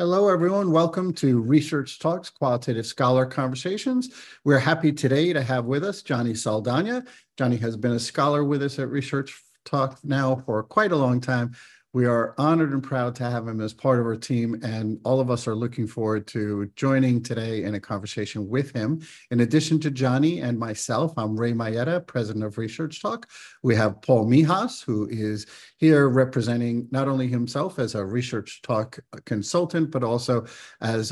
Hello, everyone. Welcome to Research Talks, Qualitative Scholar Conversations. We're happy today to have with us Johnny Saldaña. Johnny has been a scholar with us at Research Talk now for quite a long time. We are honored and proud to have him as part of our team, and all of us are looking forward to joining today in a conversation with him. In addition to Johnny and myself, I'm Ray Maietta, president of Research Talk. We have Paul Mihas, who is here representing not only himself as a Research Talk consultant, but also as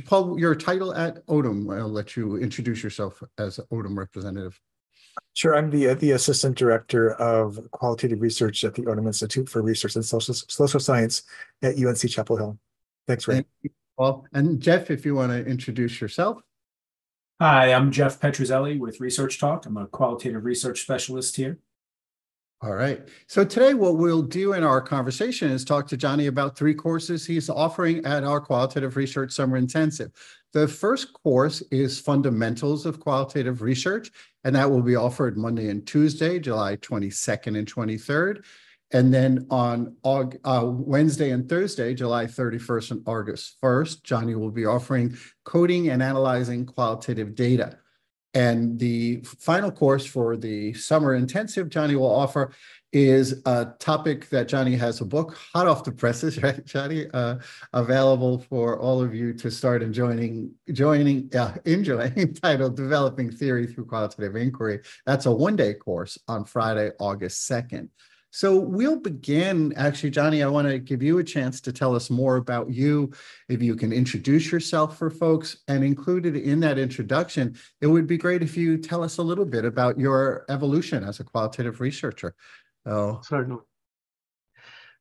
Paul, your title at Odum. I'll let you introduce yourself as Odum representative. Sure, I'm the Assistant Director of Qualitative Research at the Odum Institute for Research and Social Science at UNC Chapel Hill. Thanks, Ray. Thank you, Paul. And Jeff, if you want to introduce yourself. Hi, I'm Jeff Petruzzelli with Research Talk. I'm a qualitative research specialist here. All right. So today what we'll do in our conversation is talk to Johnny about 3 courses he's offering at our Qualitative Research Summer Intensive. The first course is Fundamentals of Qualitative Research, and that will be offered Monday and Tuesday, July 22nd and 23rd. And then on Wednesday and Thursday, July 31st and August 1st, Johnny will be offering Coding and Analyzing Qualitative Data. And the final course for the summer intensive Johnny will offer is a topic that Johnny has a book hot off the presses, right, Johnny? Available for all of you to start enjoying, titled Developing Theory Through Qualitative Inquiry. That's a one-day course on Friday, August 2nd. So we'll begin, actually, Johnny, I want to give you a chance to tell us more about you. If you can introduce yourself for folks, and included in that introduction, it would be great if you tell us a little bit about your evolution as a qualitative researcher. Certainly.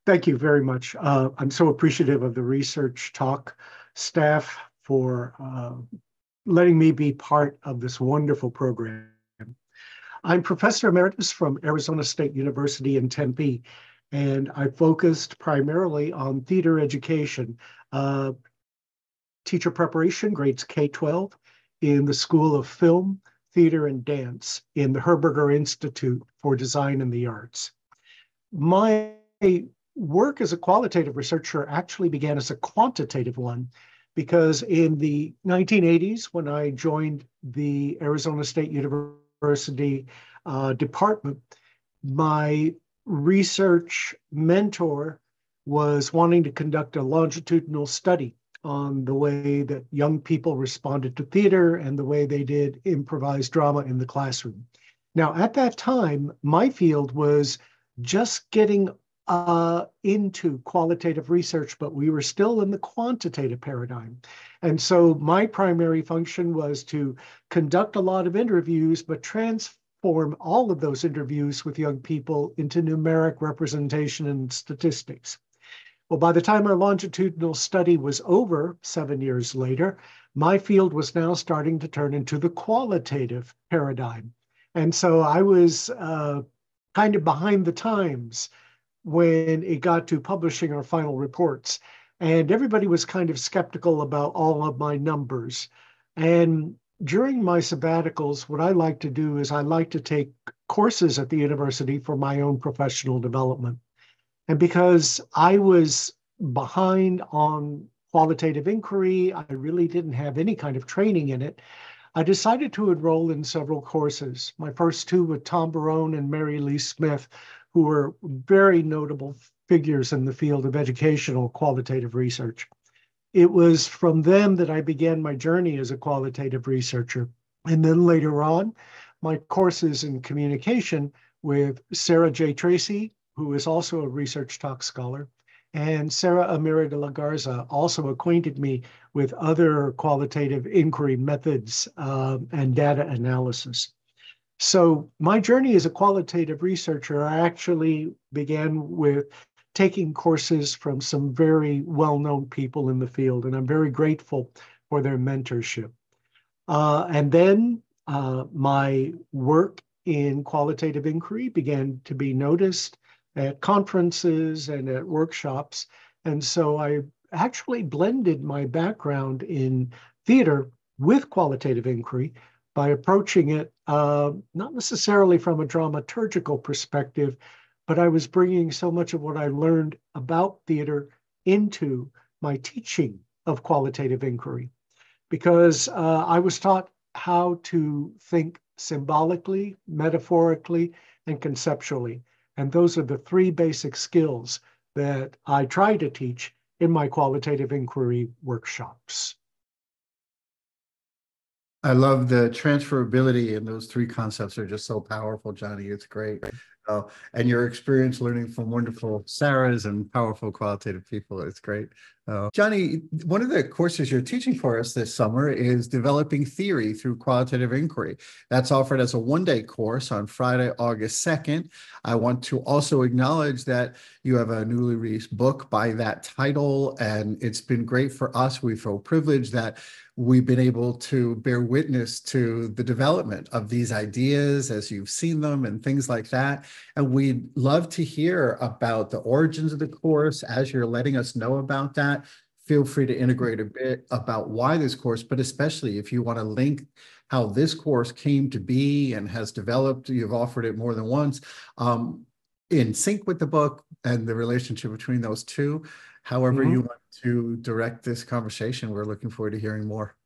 Thank you very much. I'm so appreciative of the Research Talk staff for letting me be part of this wonderful program. I'm Professor Emeritus from Arizona State University in Tempe, and I focused primarily on theater education, teacher preparation, grades K-12, in the School of Film, Theater, and Dance in the Herberger Institute for Design and the Arts. My work as a qualitative researcher actually began as a quantitative one, because in the 1980s, when I joined the Arizona State University department, my research mentor was wanting to conduct a longitudinal study on the way that young people responded to theater and the way they did improvised drama in the classroom. Now, at that time, my field was just getting into qualitative research, but we were still in the quantitative paradigm. And so my primary function was to conduct a lot of interviews, but transform all of those interviews with young people into numeric representation and statistics. Well, by the time our longitudinal study was over 7 years later, my field was now starting to turn into the qualitative paradigm. And so I was kind of behind the times when it got to publishing our final reports. And everybody was kind of skeptical about all of my numbers. And during my sabbaticals, what I like to do is I like to take courses at the university for my own professional development. And because I was behind on qualitative inquiry, I really didn't have any kind of training in it, I decided to enroll in several courses. My first 2 with Tom Barone and Mary Lee Smith, who were very notable figures in the field of educational qualitative research. It was from them that I began my journey as a qualitative researcher. And then later on, my courses in communication with Sarah J. Tracy, who is also a Research Talk scholar, and Sarah Amira de la Garza also acquainted me with other qualitative inquiry methods and data analysis. So my journey as a qualitative researcher, I actually began with taking courses from some very well-known people in the field, and I'm very grateful for their mentorship. And then my work in qualitative inquiry began to be noticed at conferences and at workshops. And so I actually blended my background in theater with qualitative inquiry by approaching it not necessarily from a dramaturgical perspective, but I was bringing so much of what I learned about theater into my teaching of qualitative inquiry, because I was taught how to think symbolically, metaphorically, and conceptually. And those are the three basic skills that I try to teach in my qualitative inquiry workshops. I love the transferability, and those three concepts are just so powerful, Johnny. It's great. And your experience learning from wonderful Sarahs and powerful qualitative people. It's great. Johnny, one of the courses you're teaching for us this summer is Developing Theory Through Qualitative Inquiry. That's offered as a one-day course on Friday, August 2nd. I want to also acknowledge that you have a newly released book by that title, and it's been great for us. We feel privileged that we've been able to bear witness to the development of these ideas as you've seen them and things like that. And we'd love to hear about the origins of the course as you're letting us know about that. Feel free to integrate a bit about why this course, but especially if you want to link how this course came to be and has developed. You've offered it more than once, in sync with the book and the relationship between those two. However you want to direct this conversation, we're looking forward to hearing more.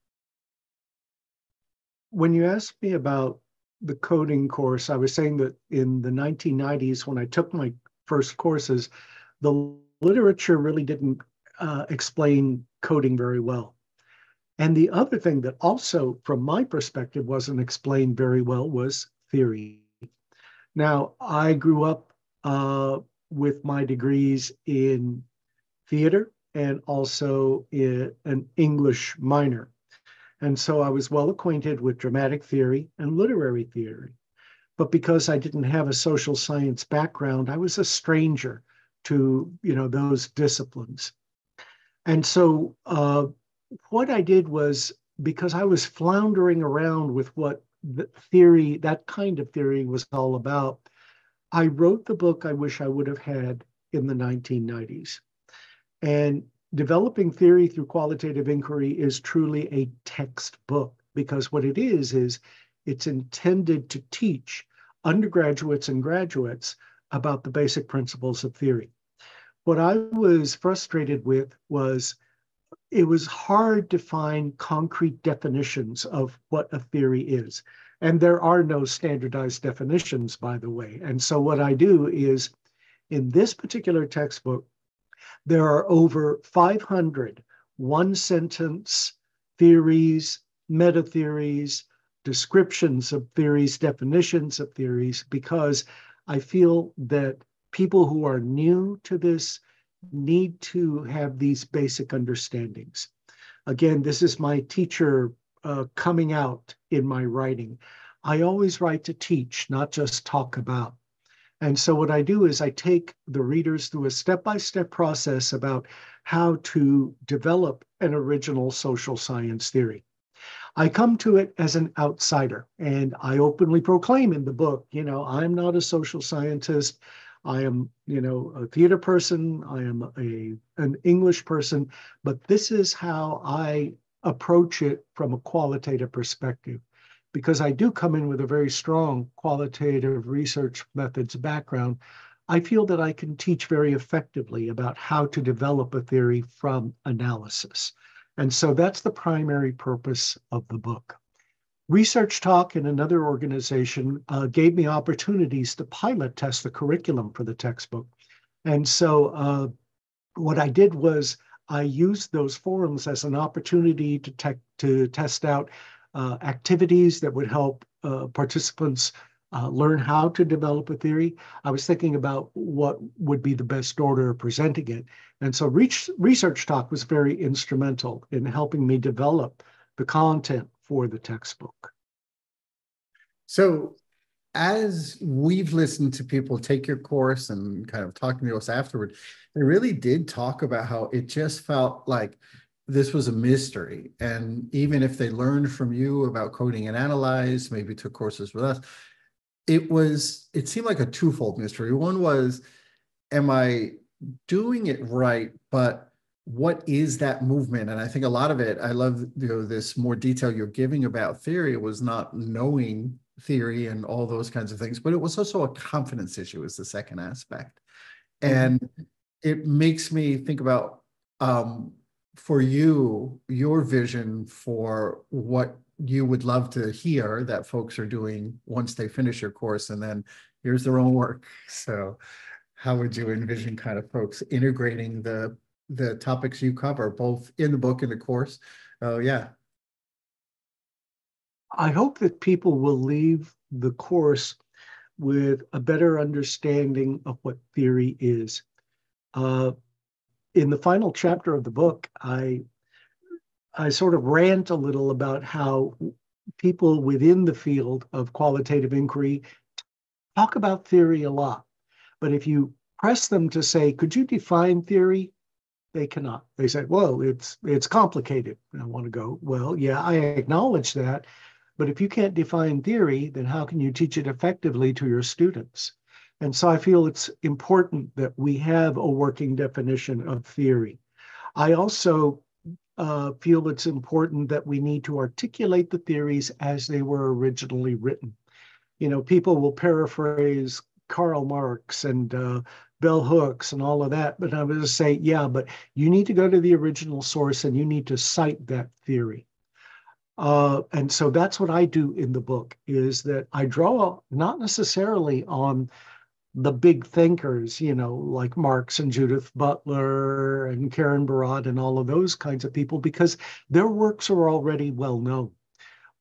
When you asked me about the coding course, I was saying that in the 1990s, when I took my first courses, the literature really didn't explain coding very well. And the other thing that also, from my perspective, wasn't explained very well was theory. Now, I grew up with my degrees in theater and also an English minor. And so I was well acquainted with dramatic theory and literary theory. But because I didn't have a social science background, I was a stranger to, those disciplines. And so what I did was, because I was floundering around with what the theory, that kind of theory was all about, I wrote the book I wish I would have had in the 1990s. And Developing Theory Through Qualitative Inquiry is truly a textbook, because what it is it's intended to teach undergraduates and graduates about the basic principles of theory. What I was frustrated with was it was hard to find concrete definitions of what a theory is. And there are no standardized definitions, by the way. And so what I do is, in this particular textbook, there are over 500 one-sentence theories, meta-theories, descriptions of theories, definitions of theories, because I feel that people who are new to this need to have these basic understandings. Again, this is my teacher coming out in my writing. I always write to teach, not just talk about. And so what I do is I take the readers through a step-by-step process about how to develop an original social science theory. I come to it as an outsider, and I openly proclaim in the book, I'm not a social scientist. I am, a theater person. I am an English person, but this is how I approach it from a qualitative perspective, because I do come in with a very strong qualitative research methods background. I feel that I can teach very effectively about how to develop a theory from analysis. And so that's the primary purpose of the book. ResearchTalk and another organization gave me opportunities to pilot test the curriculum for the textbook. And so what I did was I used those forums as an opportunity to test out activities that would help participants learn how to develop a theory. I was thinking about what would be the best order of presenting it. And so ResearchTalk was very instrumental in helping me develop the content for the textbook. So as we've listened to people take your course and kind of talking to us afterward, they really did talk about how it just felt like this was a mystery. And even if they learned from you about coding and analyze, maybe took courses with us, it seemed like a twofold mystery. One was, am I doing it right? But what is that movement? And I think a lot of it, I love this more detail you're giving about theory. It was not knowing theory and all those kinds of things, but it was also a confidence issue is the second aspect. And it makes me think about for you, your vision for what you would love to hear that folks are doing once they finish your course, and then here's their own work. So how would you envision kind of folks integrating the topics you cover, both in the book and the course? Oh, yeah. I hope that people will leave the course with a better understanding of what theory is. In the final chapter of the book, I sort of rant a little about how people within the field of qualitative inquiry talk about theory a lot. But if you press them to say, could you define theory? They cannot. They say, well, it's complicated. And I want to go, well, yeah, I acknowledge that. But if you can't define theory, then how can you teach it effectively to your students? And so I feel it's important that we have a working definition of theory. I also feel it's important that we need to articulate the theories as they were originally written. You know, people will paraphrase Karl Marx and bell hooks and all of that, but I would just say, yeah, but you need to go to the original source and you need to cite that theory. And so that's what I do in the book, is that I draw not necessarily on the big thinkers, you know, like Marx and Judith Butler and Karen Barad and all of those kinds of people, because their works are already well known.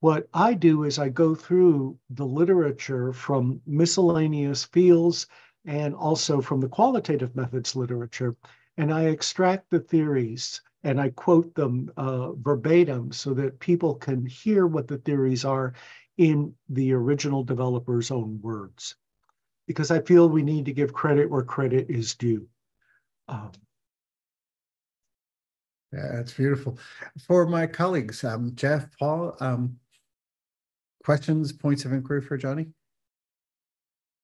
What I do is I go through the literature from miscellaneous fields and also from the qualitative methods literature, and I extract the theories and I quote them verbatim so that people can hear what the theories are in the original developer's own words. Because I feel we need to give credit where credit is due. Yeah, that's beautiful. For my colleagues, Jeff, Paul, questions, points of inquiry for Johnny?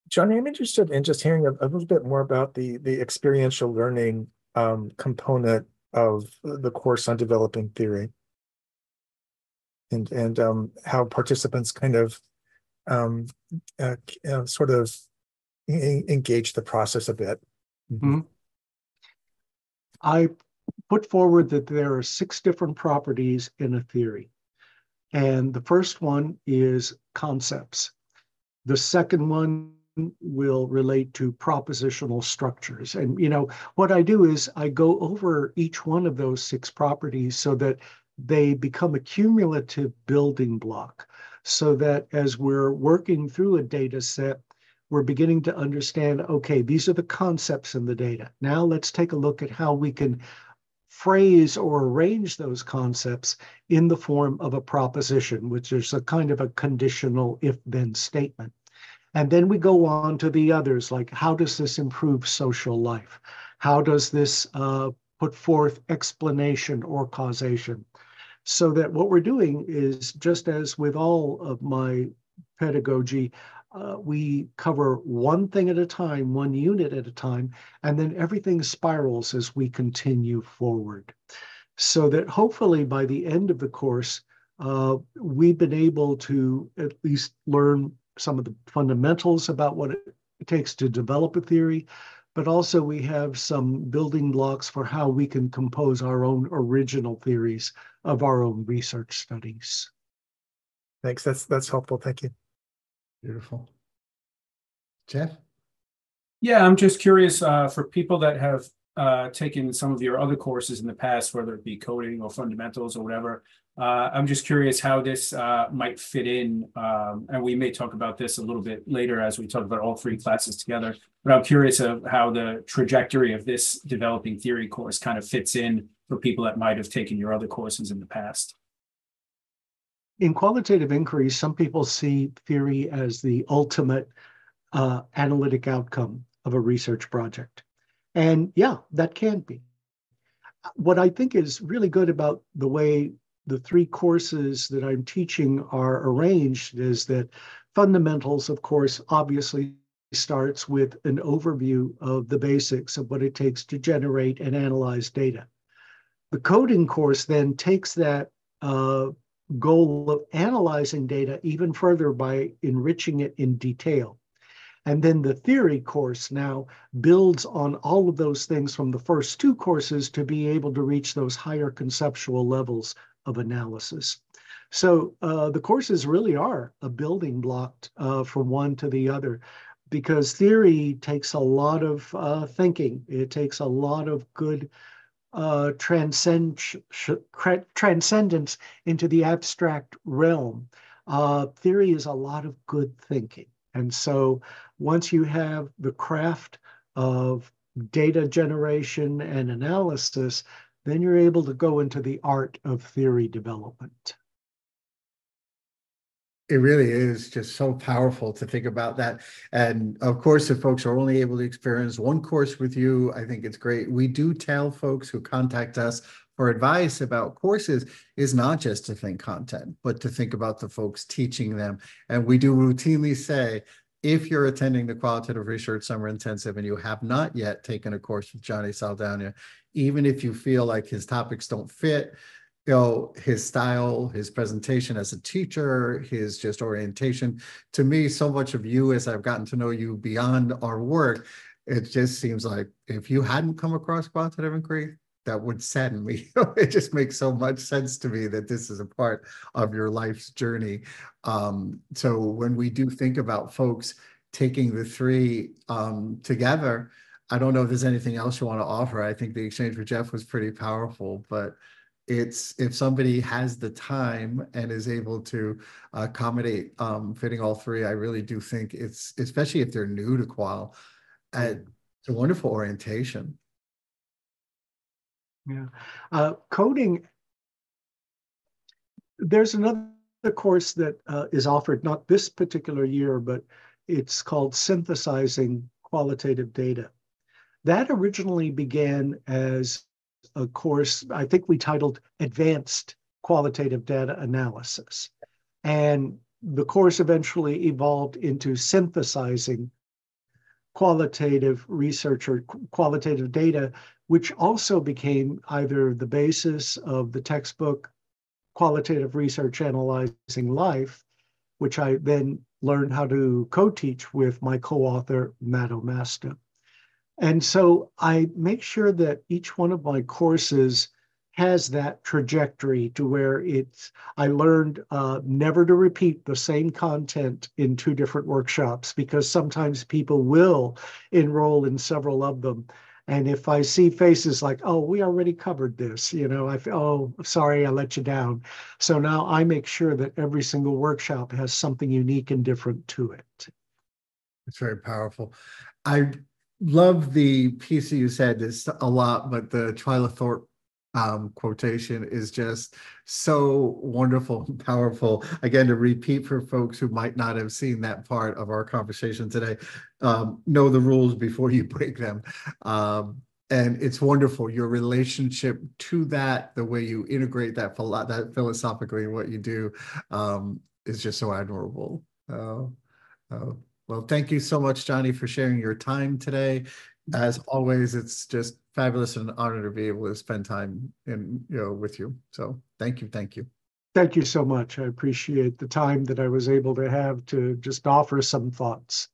Johnny, I'm interested in just hearing a little bit more about the experiential learning component of the course on developing theory, and how participants kind of sort of engage the process a bit. Mm-hmm. I put forward that there are 6 different properties in a theory. And the first one is concepts. The second one will relate to propositional structures. And, you know, what I do is I go over each one of those 6 properties so that they become a cumulative building block, so that as we're working through a data set, we're beginning to understand, okay, these are the concepts in the data. Now let's take a look at how we can phrase or arrange those concepts in the form of a proposition, which is a kind of a conditional if-then statement. And then we go on to the others, like how does this improve social life? How does this put forth explanation or causation? So that what we're doing is, just as with all of my pedagogy, we cover one thing at a time, one unit at a time, and then everything spirals as we continue forward. So that hopefully by the end of the course, we've been able to at least learn some of the fundamentals about what it takes to develop a theory, but also we have some building blocks for how we can compose our own original theories of our own research studies. Thanks. That's helpful. Thank you. Beautiful. Jeff? Yeah, I'm just curious for people that have taken some of your other courses in the past, whether it be coding or fundamentals or whatever. I'm just curious how this might fit in, and we may talk about this a little bit later as we talk about all 3 classes together, but I'm curious of how the trajectory of this developing theory course kind of fits in for people that might have taken your other courses in the past. In qualitative inquiry, some people see theory as the ultimate analytic outcome of a research project. And yeah, that can be. What I think is really good about the way the 3 courses that I'm teaching are arranged is that fundamentals, of course, obviously starts with an overview of the basics of what it takes to generate and analyze data. The coding course then takes that goal of analyzing data even further by enriching it in detail. And then the theory course now builds on all of those things from the first two courses to be able to reach those higher conceptual levels of analysis. So the courses really are a building block from one to the other, because theory takes a lot of thinking. It takes a lot of good transcendence into the abstract realm. Theory is a lot of good thinking. And so once you have the craft of data generation and analysis, then you're able to go into the art of theory development. It really is just so powerful to think about that. And of course, if folks are only able to experience one course with you, I think it's great. We do tell folks who contact us for advice about courses is not just to think content, but to think about the folks teaching them. And we do routinely say, if you're attending the Qualitative Research Summer Intensive and you have not yet taken a course with Johnny Saldaña, even if you feel like his topics don't fit, you know, his style, his presentation as a teacher, his just orientation, to me, so much of you as I've gotten to know you beyond our work, it just seems like if you hadn't come across qualitative inquiry, that would sadden me. It just makes so much sense to me that this is a part of your life's journey. So when we do think about folks taking the three together, I don't know if there's anything else you want to offer. I think the exchange with Jeff was pretty powerful, but it's if somebody has the time and is able to accommodate fitting all three, I really do think it's, especially if they're new to qual, it's a wonderful orientation. Yeah. Coding, there's another course that is offered not this particular year, but it's called Synthesizing Qualitative Data. That originally began as a course, I think we titled Advanced Qualitative Data Analysis. And the course eventually evolved into Synthesizing Qualitative Research or Qualitative Data, which also became either the basis of the textbook Qualitative Research Analyzing Life, which I then learned how to co-teach with my co-author, Matt Omasta. And so I make sure that each one of my courses has that trajectory to where I learned never to repeat the same content in two different workshops, because sometimes people will enroll in several of them. And if I see faces like, oh, we already covered this, you know, oh, sorry, I let you down. So now I make sure that every single workshop has something unique and different to it. It's very powerful. I love the piece that you said is a lot, but the Twyla Thorpe quotation is just so wonderful and powerful. Again, to repeat for folks who might not have seen that part of our conversation today, know the rules before you break them. And it's wonderful, your relationship to that, the way you integrate that philosophically in what you do is just so admirable. Well, thank you so much, Johnny, for sharing your time today. As always, it's just fabulous and an honor to be able to spend time with you. So thank you. Thank you. Thank you so much. I appreciate the time that I was able to have to just offer some thoughts.